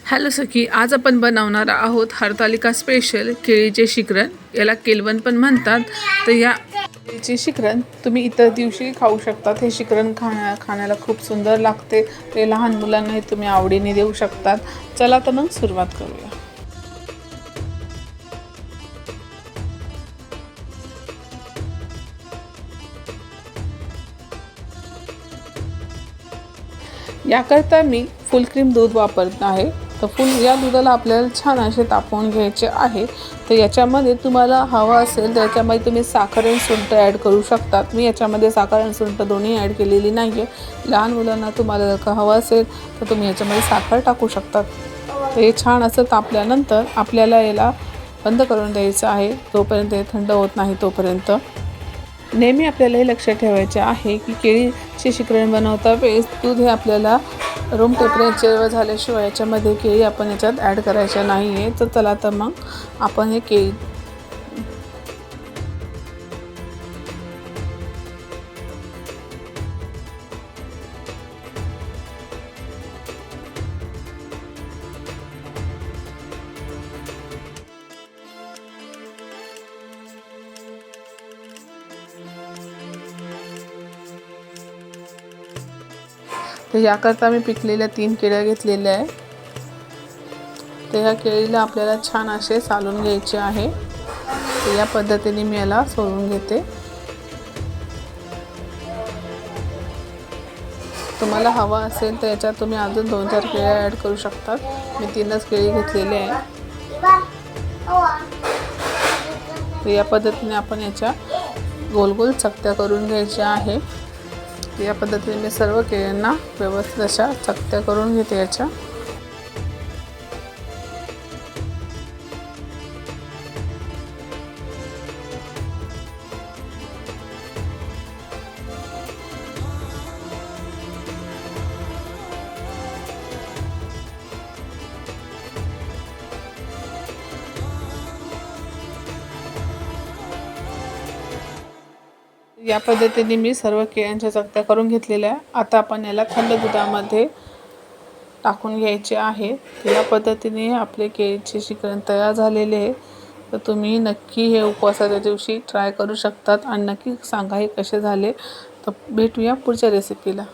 Hello सखी, आज आपण बनवणार आहोत हरतालिका स्पेशल केळीचे शिकरण. याला केलवन पण म्हणतात. तर या केळीचे शिकरण तुम्ही इतर दिवशी खाऊ शकतात. हे शिकरण खाण्याला खूप सुंदर लागते. ते लहान मुलांनाही तुम्ही आवडीने देऊ शकतात. चला तर मग सुरुवात करूया. याकरता मी फुल क्रीम दूध वापरत आहे. तर या दुधाला आपल्याला छान असे तापवून घ्यायचे आहे. तर याच्यामध्ये तुम्हाला हवा असेल तर याच्यामध्ये तुम्ही साखर आणि सुंठ ॲड करू शकतात. मी याच्यामध्ये साखर आणि सुंठ दोन्ही ॲड केलेली नाही आहे. लहान मुलांना तुम्हाला जर का हवं असेल तर तुम्ही याच्यामध्ये साखर टाकू शकतात. तर हे छान असं तापल्यानंतर आपल्याला याला बंद करून द्यायचं आहे. तोपर्यंत हे थंड होत नाही तोपर्यंत. नेहमी आपल्याला हे लक्षात ठेवायचे आहे की केळीचे शिकरण बनवता वेळेस दूध हे आपल्याला रूम टेम्परेचरवर झाल्याशिवाय याच्यामध्ये केळी आपण याच्यात ॲड करायच्या नाही आहे. तर चला तर मग आपण हे केळी तर याकरता मी पिकलेल्या 3 केळ्या घेतलेल्या आहे. तर ह्या केळीला आपल्याला छान असे सालून घ्यायचे आहे. तर या पद्धतीने मी याला सोलून घेते. तुम्हाला हवा असेल तर याच्यात तुम्ही अजून 2-4 केळ्या ॲड करू शकतात. मी 3च केळी घेतलेली आहे. तर या पद्धतीने आपण याच्या गोल गोल चकत्या करून घ्यायच्या आहे. या पद्धतीने मी सर्व केळ्यांना व्यवस्थित अशा चकत्या करून घेते याच्या. या पद्धतीने मी सर्व केळ्यांच्या चकत्या करून घेतलेल्या आहे. आता आपण याला थंड दुधामध्ये टाकून घ्यायचे आहे. या पद्धतीने आपले केळीचे शिकरण तयार झालेले आहे. तर तुम्ही नक्की हे उपवासाच्या दिवशी ट्राय करू शकतात आणि नक्की सांगा हे कसे झाले. तर भेटूया पुढच्या रेसिपीला.